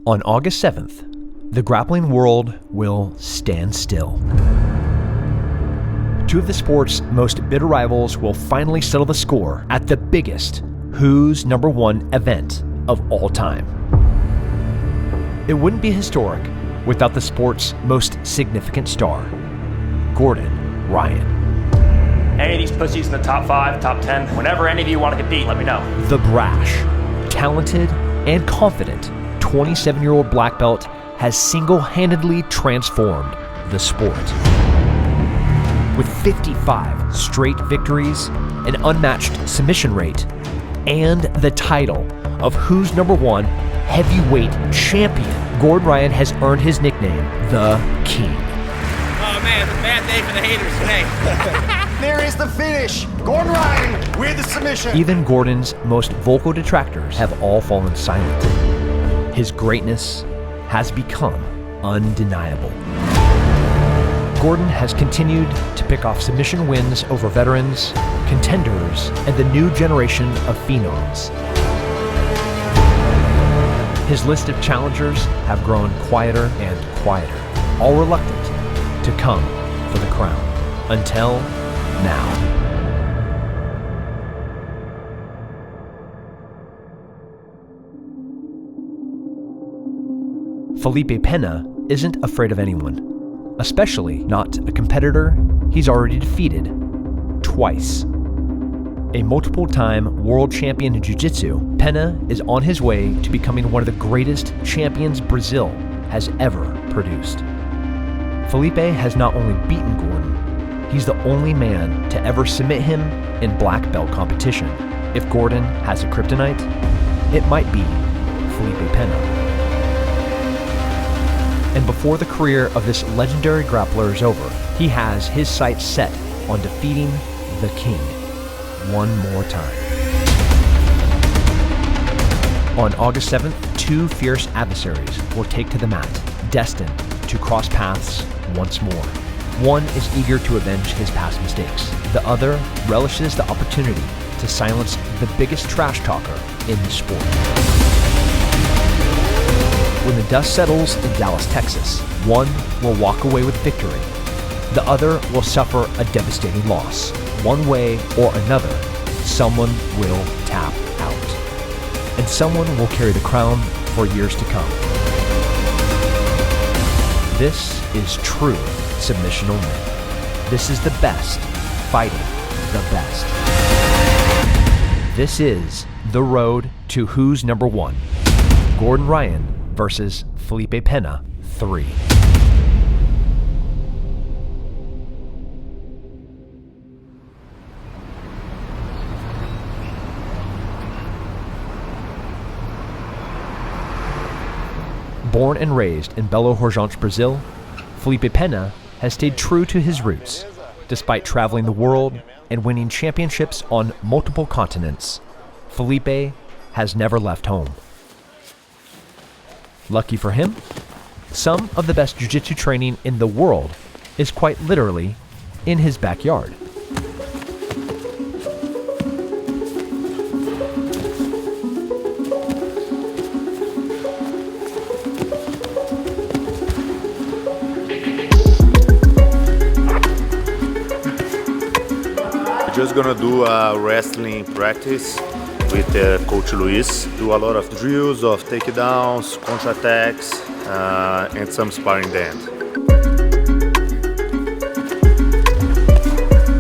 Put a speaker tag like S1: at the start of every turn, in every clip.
S1: On August 7th, the grappling world will stand still. Two of the sport's most bitter rivals will finally settle the score at the biggest Who's Number One event of all time. It wouldn't be historic without the sport's most significant star, Gordon Ryan.
S2: Any of these pussies in the top 5, top 10, whenever any of you want to compete, let me know.
S1: The brash, talented, and confident 27-year-old black belt has single-handedly transformed the sport. With 55 straight victories, an unmatched submission rate, and the title of Who's Number One heavyweight champion, Gordon Ryan has earned his nickname, The King.
S3: Oh man, it's a bad day for the haters today.
S4: There is the finish. Gordon Ryan with the submission.
S1: Even Gordon's most vocal detractors have all fallen silent. His greatness has become undeniable. Gordon has continued to pick off submission wins over veterans, contenders, and the new generation of phenoms. His list of challengers have grown quieter and quieter, all reluctant to come for the crown, until now. Felipe Pena isn't afraid of anyone, especially not a competitor he's already defeated twice. A multiple-time world champion in jiu-jitsu, Pena is on his way to becoming one of the greatest champions Brazil has ever produced. Felipe has not only beaten Gordon, he's the only man to ever submit him in black belt competition. If Gordon has a kryptonite, it might be Felipe Pena. And before the career of this legendary grappler is over, he has his sights set on defeating the King one more time. On August 7th, two fierce adversaries will take to the mat, destined to cross paths once more. One is eager to avenge his past mistakes. The other relishes the opportunity to silence the biggest trash talker in the sport. When the dust settles in Dallas, Texas, one will walk away with victory. The other will suffer a devastating loss. One way or another, someone will tap out. And someone will carry the crown for years to come. This is true submission only. This is the best fighting the best. This is the road to Who's Number One. Gordon Ryan versus Felipe Pena 3. Born and raised in Belo Horizonte, Brazil, Felipe Pena has stayed true to his roots. Despite traveling the world and winning championships on multiple continents, Felipe has never left home. Lucky for him, some of the best jiu-jitsu training in the world is quite literally in his backyard.
S5: Just gonna do a wrestling practice with Coach Luis. Do a lot of drills of takedowns, counterattacks, and some sparring then.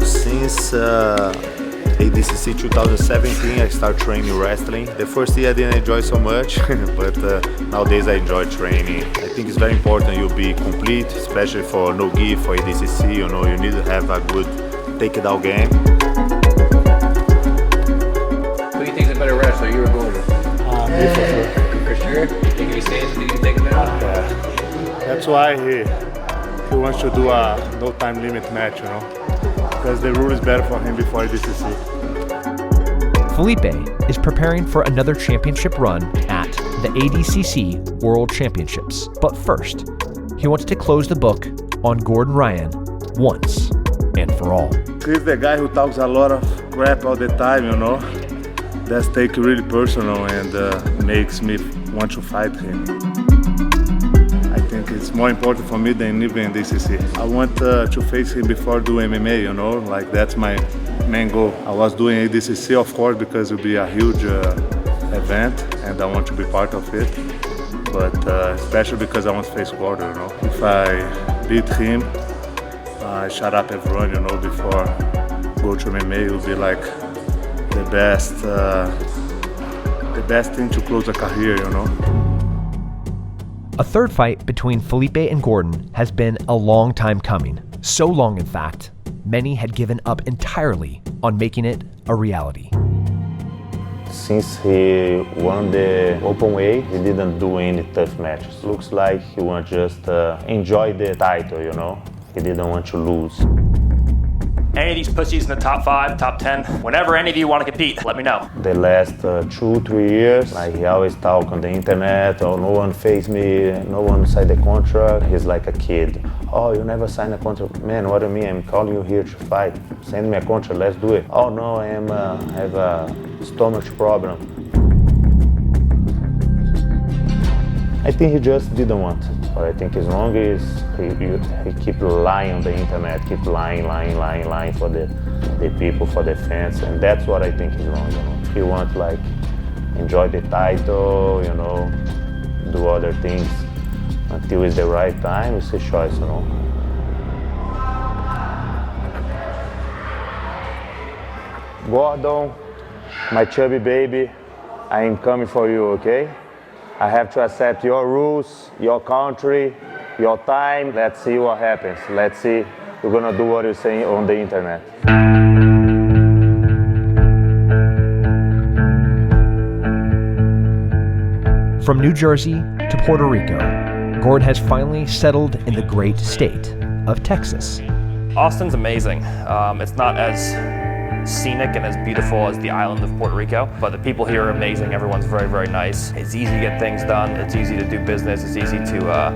S5: Since ADCC 2017, I started training wrestling. The first year I didn't enjoy so much, but nowadays I enjoy training. I think it's very important you be complete, especially for no-gi, for ADCC. You know, you need to have a good takedown game.
S3: Who do you think is a better wrestler, you or Gordon? For sure? Think he stays? Think he take him down?
S6: That's why he wants to do a no time limit match, you know, because the rule is better for him before ADCC.
S1: Felipe is preparing for another championship run at the ADCC World Championships. But first, he wants to close the book on Gordon Ryan once and for all.
S6: He's the guy who talks a lot of crap all the time, you know. That's take really personal and makes me want to fight him. I think it's more important for me than even DCC. I want to face him before do MMA, you know, like that's my main goal. I was doing ADCC, of course, because it will be a huge event and I want to be part of it. But especially because I want to face Gordon, you know. If I beat him, I shut up everyone, you know, before go to MMA. It will be like the best thing to close a career, you know.
S1: A third fight between Felipe and Gordon has been a long time coming. So long, in fact, many had given up entirely on making it a reality.
S7: Since he won the open weight, he didn't do any tough matches. Looks like he want just enjoy the title, you know? He didn't want to lose.
S2: Any of these pussies in the top 5, top 10, whenever any of you want to compete, let me know.
S7: The last 2-3 years, like he always talk on the internet, oh, no one face me, no one signed the contract. He's like a kid. Oh, you never signed a contract? Man, what do you mean? I'm calling you here to fight. Send me a contract, let's do it. Oh no, I have a stomach problem. I think he just didn't want it. But I think as long as he keep lying on the internet, keep lying for the people, for the fans, and that's what I think is wrong, you know. If you want like enjoy the title, you know, do other things until it's the right time, it's a choice, you know. Gordon, my chubby baby, I am coming for you, okay? I have to accept your rules, your country, your time. Let's see what happens. Let's see. We're gonna do what you're saying on the internet.
S1: From New Jersey to Puerto Rico, Gordon has finally settled in the great state of Texas.
S2: Austin's amazing. It's not as scenic and as beautiful as the island of Puerto Rico, but the people here are amazing. Everyone's very, very nice. It's easy to get things done. It's easy to do business. It's easy to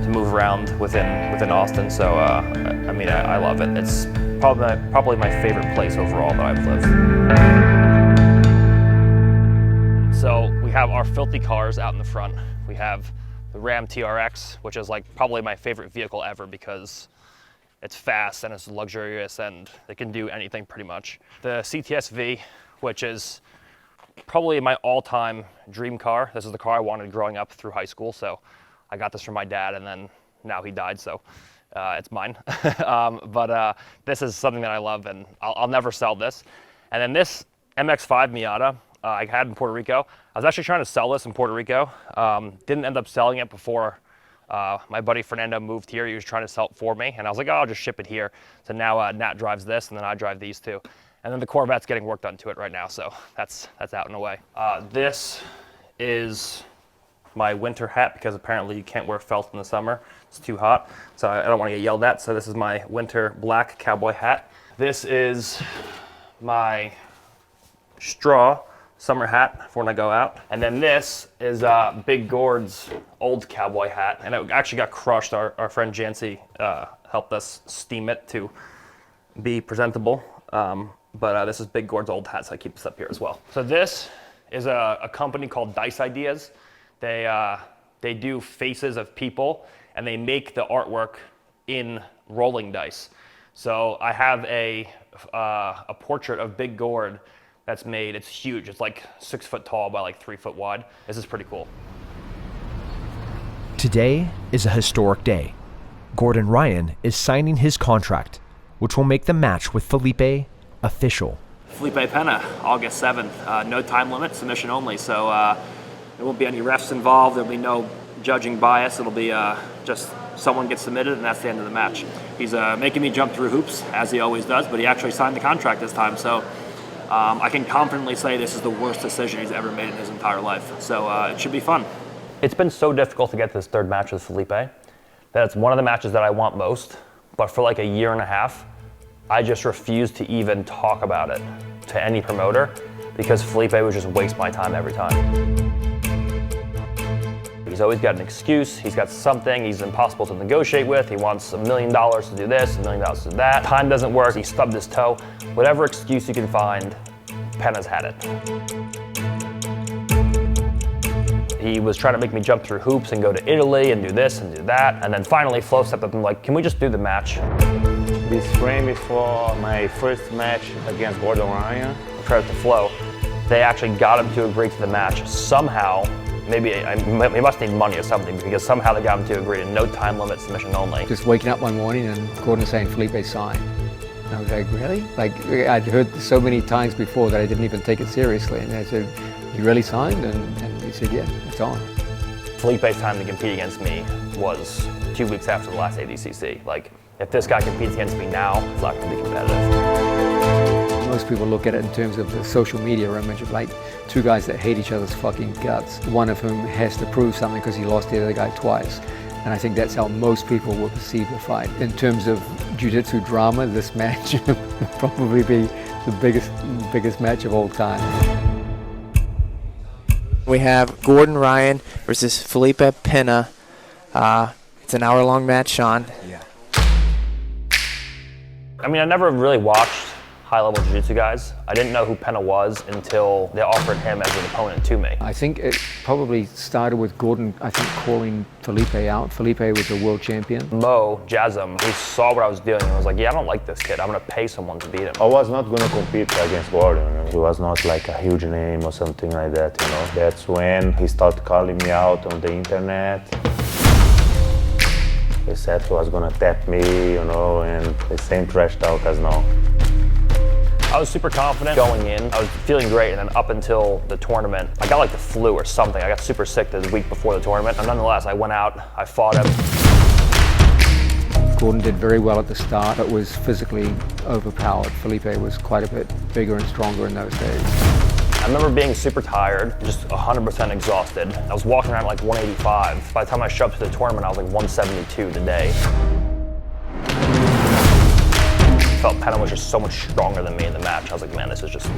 S2: move around within Austin. So I mean, I love it. It's probably my favorite place overall that I've lived. So we have our filthy cars out in the front. We have the Ram TRX, which is like probably my favorite vehicle ever because it's fast and it's luxurious and it can do anything pretty much. The CTS-V, which is probably my all-time dream car. This is the car I wanted growing up through high school, so I got this from my dad and then now he died, so it's mine. But this is something that I love and I'll never sell this. And then this MX-5 Miata I had in Puerto Rico. I was actually trying to sell this in Puerto Rico. Didn't end up selling it before my buddy Fernando moved here. He was trying to sell it for me, and I was like, oh, I'll just ship it here. So now Nat drives this, and then I drive these two. And then the Corvette's getting work done to it right now, so that's out and away. This is my winter hat, because apparently you can't wear felt in the summer. It's too hot, so I don't want to get yelled at. So this is my winter black cowboy hat. This is my straw summer hat for when I go out. And then this is Big Gord's old cowboy hat. And it actually got crushed. Our friend Jancy helped us steam it to be presentable. But this is Big Gord's old hat, so I keep this up here as well. So this is a company called Dice Ideas. They do faces of people, and they make the artwork in rolling dice. So I have a portrait of Big Gord that's made. It's huge. It's like 6 foot tall by like 3 foot wide. This is pretty cool.
S1: Today is a historic day. Gordon Ryan is signing his contract, which will make the match with Felipe official.
S2: Felipe Pena, August 7th. No time limit, submission only. So there won't be any refs involved. There'll be no judging bias. It'll be just someone gets submitted, and that's the end of the match. He's making me jump through hoops, as he always does, but he actually signed the contract this time. So I can confidently say this is the worst decision he's ever made in his entire life. So it should be fun. It's been so difficult to get to this third match with Felipe that it's one of the matches that I want most. But for like a year and a half, I just refused to even talk about it to any promoter because Felipe would just waste my time every time. He's always got an excuse, he's got something he's impossible to negotiate with, he wants $1 million to do this, $1 million to do that, time doesn't work, he stubbed his toe. Whatever excuse you can find, Pena's had it. He was trying to make me jump through hoops and go to Italy and do this and do that. And then finally Flo stepped up and like, can we just do the match?
S7: This frame is for my first match against Gordon Ryan.
S2: Credit to Flo. They actually got him to agree to the match somehow. Maybe he must need money or something, because somehow they got him to agree to no time limit, submission only.
S8: Just waking up one morning and Gordon saying Felipe signed. And I was like, really? Like, I'd heard so many times before that I didn't even take it seriously. And I said, you really signed? And he said, yeah, it's on.
S2: Felipe's time to compete against me was 2 weeks after the last ADCC. Like, if this guy competes against me now, it's not going to be competitive.
S8: Most people look at it in terms of the social media image of like two guys that hate each other's fucking guts, one of whom has to prove something because he lost the other guy twice. And I think that's how most people will perceive the fight. In terms of jiu-jitsu drama, this match will probably be the biggest match of all time.
S9: We have Gordon Ryan versus Felipe Pena. It's an hour-long match, Sean.
S2: Yeah. I mean, I never really watched high-level jiu-jitsu guys. I didn't know who Pena was until they offered him as an opponent to me.
S8: I think it probably started with Gordon, I think, calling Felipe out. Felipe was a world champion.
S2: Mo Jasm, he saw what I was doing and was like, yeah, I don't like this kid. I'm gonna pay someone to beat him.
S7: I was not going to compete against Gordon. He was not like a huge name or something like that, you know. That's when he started calling me out on the internet. He said he was going to tap me, you know, and the same trash talk as now.
S2: I was super confident going in. I was feeling great, and then up until the tournament, I got like the flu or something. I got super sick the week before the tournament, and nonetheless, I went out, I fought him.
S8: Gordon did very well at the start, but was physically overpowered. Felipe was quite a bit bigger and stronger in those days.
S2: I remember being super tired, just 100% exhausted. I was walking around at like 185. By the time I showed up to the tournament, I was like 172 today. I felt Pena was just so much stronger than me in the match. I was like, man, this is just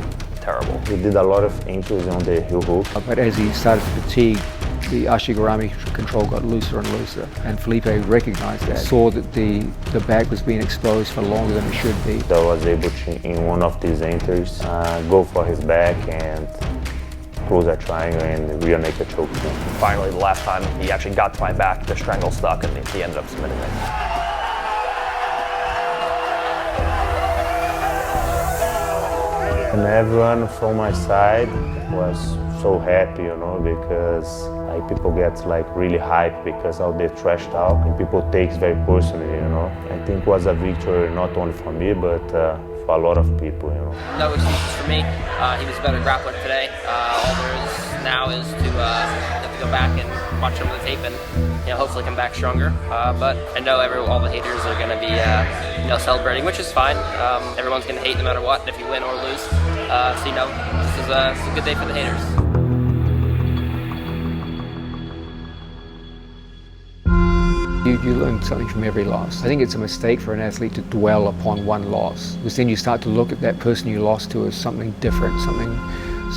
S2: terrible.
S7: He did a lot of injuries on the heel hook.
S8: But as he started to fatigue, the Ashigarami control got looser and looser. And Felipe recognized that, saw that the back was being exposed for longer than it should be.
S7: I was able to, in one of these entries, go for his back and close that triangle and rear naked choke.
S2: Finally, the last time he actually got to my back, the strangle stuck, and he ended up submitting me.
S7: And everyone from my side was so happy, you know, because like people get like really hyped because of the trash talk, and people take it very personally, you know. I think it was a victory not only for me, but for a lot of people, you know.
S10: No excuses for me. He was a better grappler today. All there is now is to go back and watch some of the tape and hopefully come back stronger. But I know all the haters are going to be celebrating, which is fine. Everyone's going to hate no matter what, if you win or lose. So this is a good day for the haters.
S8: You learn something from every loss. I think it's a mistake for an athlete to dwell upon one loss, because then you start to look at that person you lost to as something different,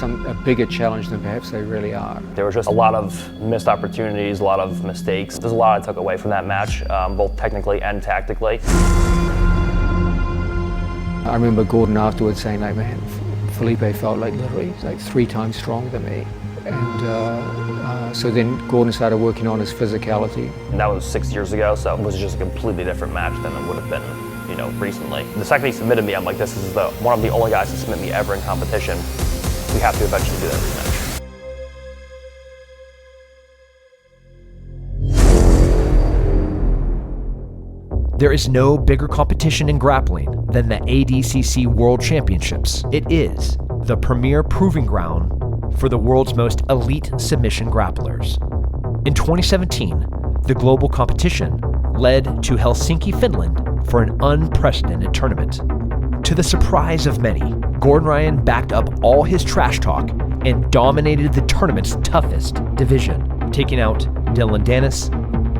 S8: a bigger challenge than perhaps they really are.
S2: There was just a lot of missed opportunities, a lot of mistakes. There's a lot I took away from that match, both technically and tactically.
S8: I remember Gordon afterwards saying, like, man, Felipe felt like literally like 3 times stronger than me. And so then Gordon started working on his physicality.
S2: And that was 6 years ago, so it was just a completely different match than it would have been, recently. The second he submitted me, I'm like, this is one of the only guys to submit me ever in competition. We have to eventually do that rematch.
S1: There is no bigger competition in grappling than the ADCC World Championships. It is the premier proving ground for the world's most elite submission grapplers. In 2017, the global competition led to Helsinki, Finland for an unprecedented tournament. To the surprise of many, Gordon Ryan backed up all his trash talk and dominated the tournament's toughest division, taking out Dylan Dennis,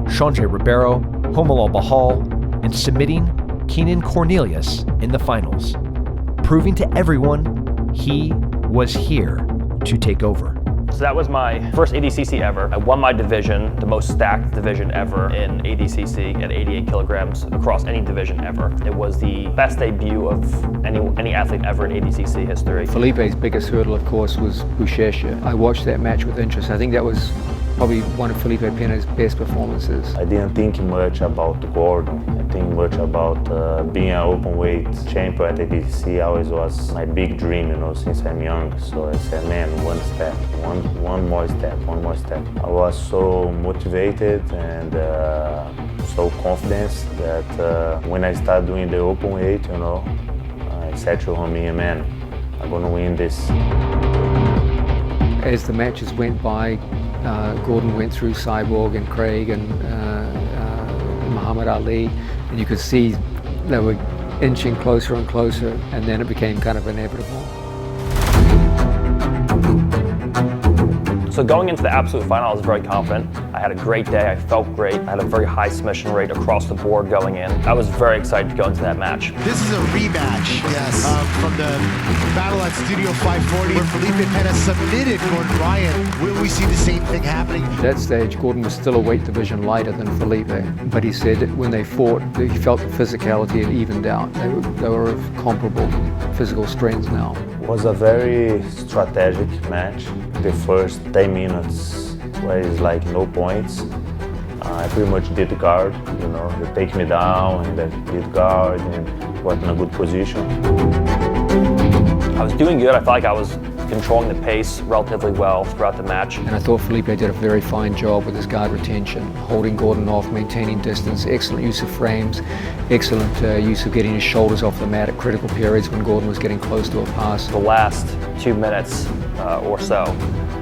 S1: Sanjay Ribeiro, Homalal Bahal, and submitting Keenan Cornelius in the finals, proving to everyone he was here to take over.
S2: So that was my first ADCC ever. I won my division, the most stacked division ever in ADCC at 88 kilograms across any division ever. It was the best debut of any athlete ever in ADCC history.
S8: Felipe's biggest hurdle, of course, was Buchecha. I watched that match with interest. I think that was probably one of Felipe Pena's best performances.
S7: I didn't think much about Gordon. I think much about being an open weight champion at the ADCC. Always was my big dream, since I'm young. So I said, man, one step, one more step, one more step. I was so motivated and so confident that when I started doing the open weight, I said to me, man, I'm gonna win this.
S8: As the matches went by, Gordon went through Cyborg and Craig and Muhammad Ali, and you could see they were inching closer and closer, and then it became kind of inevitable.
S2: So going into the absolute final, I was very confident. I had a great day, I felt great. I had a very high submission rate across the board going in. I was very excited to go into that match.
S4: This is a rematch from the battle at Studio 540 where Felipe Pena submitted Gordon Ryan. Will we see the same thing happening?
S8: At that stage, Gordon was still a weight division lighter than Felipe, but he said that when they fought, he felt the physicality had evened out. They were of comparable physical strengths now.
S7: It was a very strategic match. The first 10 minutes where it's like no points. I pretty much did guard, they take me down and I did guard and got in a good position.
S2: I was doing good. I felt like I was controlling the pace relatively well throughout the match.
S8: And I thought Felipe did a very fine job with his guard retention, holding Gordon off, maintaining distance, excellent use of frames, excellent use of getting his shoulders off the mat at critical periods when Gordon was getting close to a pass.
S2: The last 2 minutes or so,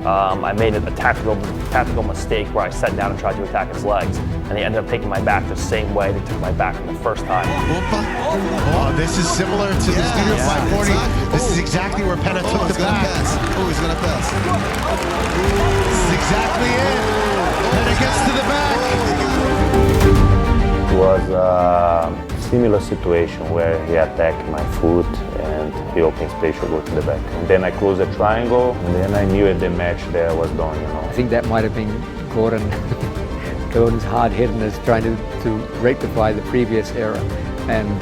S2: I made a tactical mistake where I sat down and tried to attack his legs, and they ended up taking my back the same way they took my back from the first time.
S4: Oh, this is similar to the Studio 540. This is exactly where Pena took the back.
S11: Oh, he's gonna pass.
S4: This is exactly it. Pena gets to the back.
S7: It was a similar situation where he attacked my foot and he opened space to go to the back. And then I closed the triangle, and then I knew that the match there was done,
S8: I think that might have been Gordon's hard-headedness trying to rectify the previous error and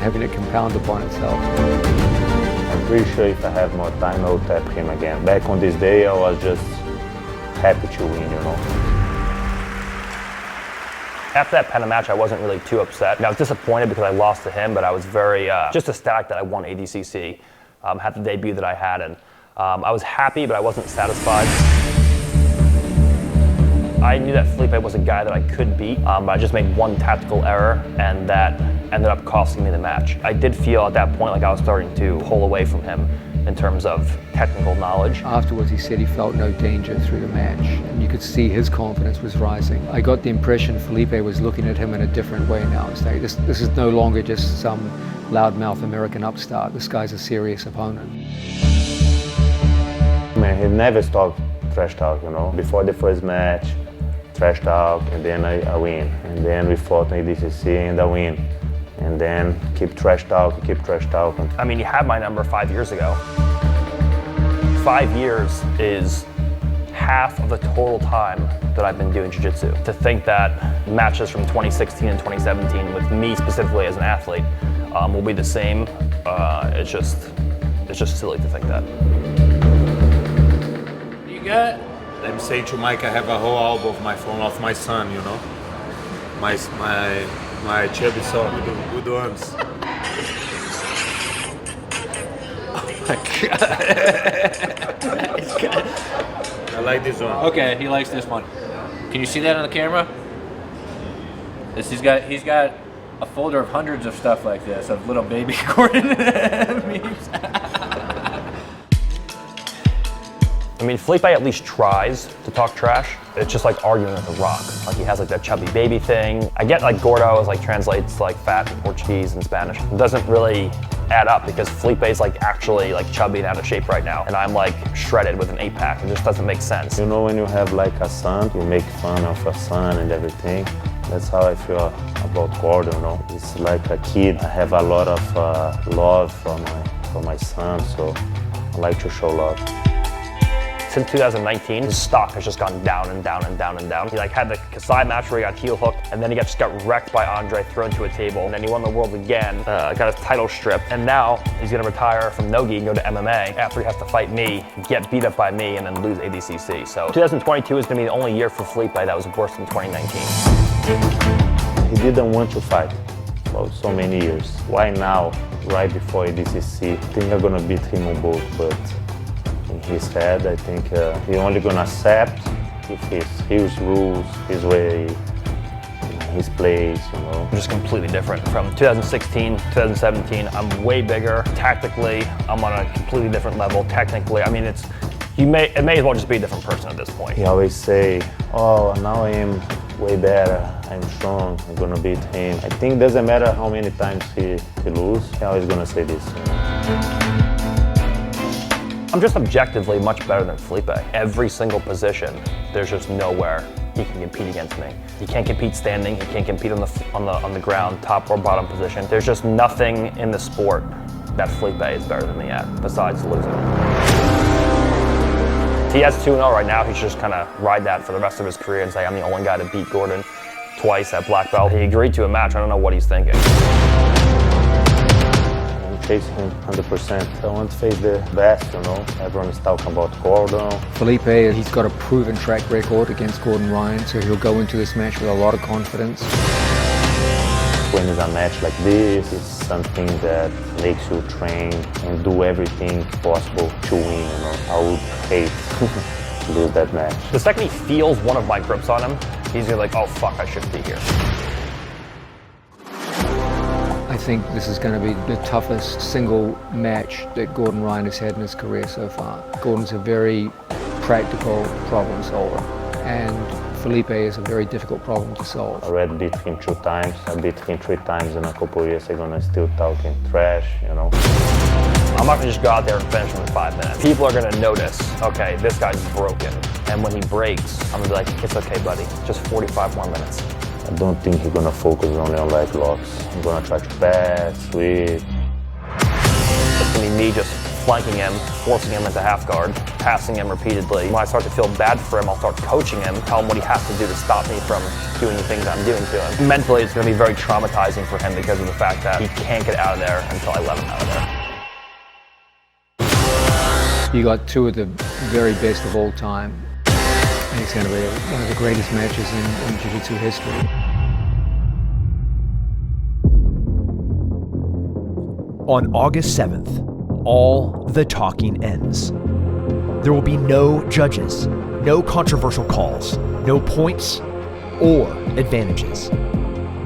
S8: having it compound upon itself.
S7: I'm pretty sure if I have more time, I'll tap him again. Back on this day, I was just happy to win,
S2: After that Pena match, I wasn't really too upset. I was disappointed because I lost to him, but I was very just ecstatic that I won ADCC, had the debut that I had, and I was happy, but I wasn't satisfied. I knew that Felipe was a guy that I could beat, but I just made one tactical error, and that ended up costing me the match. I did feel at that point like I was starting to pull away from him in terms of technical knowledge.
S8: Afterwards, he said he felt no danger through the match, and you could see his confidence was rising. I got the impression Felipe was looking at him in a different way now. It's like, this is no longer just some loudmouth American upstart. This guy's a serious opponent.
S7: Man, he never stopped trash talk, Before the first match, trash talk, and then I win. And then we fought in ADCC and I win. And then keep trash talking.
S2: I mean, he had my number 5 years ago. 5 years is half of the total time that I've been doing jiu-jitsu. To think that matches from 2016 and 2017 with me specifically as an athlete will be the same, it's just silly to think that.
S11: You got?
S5: I'm saying to Mike, I have a whole album of my son, my chubby son with the good ones.
S11: Oh my God.
S5: I like this one.
S11: Okay, he likes this one. Can you see that on the camera? He's got a folder of hundreds of stuff like this, of little baby Gordon memes.
S2: I mean, Felipe at least tries to talk trash. It's just like arguing with a rock. Like he has like that chubby baby thing. I get like Gordo is like translates like fat in Portuguese and Spanish. It doesn't really add up because Felipe's like actually like chubby and out of shape right now. And I'm like shredded with an 8-pack. It just doesn't make sense.
S7: When you have like a son, you make fun of a son and everything. That's how I feel about Gordon, It's like a kid. I have a lot of love for my son, so I like to show love.
S2: since 2019, his stock has just gone down and down and down and down. He like had the Kasai match where he got heel hooked, and then he just got wrecked by Andre, thrown to a table, and then he won the world again, got his title stripped, and now he's gonna retire from Nogi and go to MMA after he has to fight me, get beat up by me, and then lose ADCC. So 2022 is gonna be the only year for Felipe that was worse than 2019.
S7: He didn't want to fight for so many years. Why now, right before ADCC? I think I'm gonna beat him on both, but in his head, I think he's only gonna accept if his rules, his way, his place, you know.
S2: Just completely different. From 2016, 2017, I'm way bigger. Tactically, I'm on a completely different level. Technically, I mean, it may as well just be a different person at this point.
S7: He always say, oh, now I am way better, I'm strong, I'm gonna beat him. I think it doesn't matter how many times he loses, he's always gonna say this, you know.
S2: I'm just objectively much better than Felipe. Every single position, there's just nowhere he can compete against me. He can't compete standing, he can't compete on the ground, top or bottom position. There's just nothing in the sport that Felipe is better than me at, besides losing. He has 2-0 right now. He should just kind of ride that for the rest of his career and say, I'm the only guy to beat Gordon twice at black belt. He agreed to a match. I don't know what he's thinking.
S7: I'm facing him 100%. I want to face the best, you know. Everyone is talking about Gordon.
S8: Felipe, he's got a proven track record against Gordon Ryan, so he'll go into this match with a lot of confidence.
S7: When it's a match like this, it's something that makes you train and do everything possible to win, you know. I would hate to lose that match.
S2: The second he feels one of my grips on him, he's gonna be like, oh fuck, I shouldn't be here.
S8: I think this is going to be the toughest single match that Gordon Ryan has had in his career so far. Gordon's a very practical problem solver, and Felipe is a very difficult problem to solve.
S7: I already beat him 2 times. I beat him 3 times in a couple of years. I'm gonna still talking trash, you know.
S2: I'm not gonna just go out there and finish him in 5 minutes. People are gonna notice, okay, this guy's broken. And when he breaks, I'm gonna be like, it's okay, buddy. Just 45 more minutes.
S7: I don't think he's gonna focus only on leg locks. I'm gonna try to pass, sweep.
S2: It's gonna be me just flanking him, forcing him into half guard, passing him repeatedly. When I start to feel bad for him, I'll start coaching him, tell him what he has to do to stop me from doing the things I'm doing to him. Mentally, it's gonna be very traumatizing for him because of the fact that he can't get out of there until I let him out of there.
S8: You got 2 of the very best of all time. I think it's going to be one of the greatest matches in Jiu-Jitsu history.
S1: On August 7th, all the talking ends. There will be no judges, no controversial calls, no points or advantages.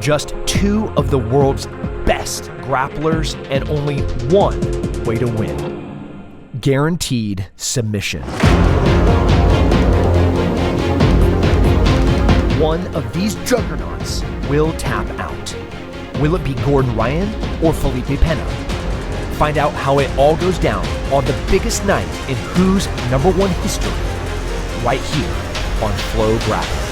S1: Just 2 of the world's best grapplers and only one way to win. Guaranteed submission. One of these juggernauts will tap out. Will it be Gordon Ryan or Felipe Pena? Find out how it all goes down on the biggest night in Who's #1 history, right here on FloGrappling.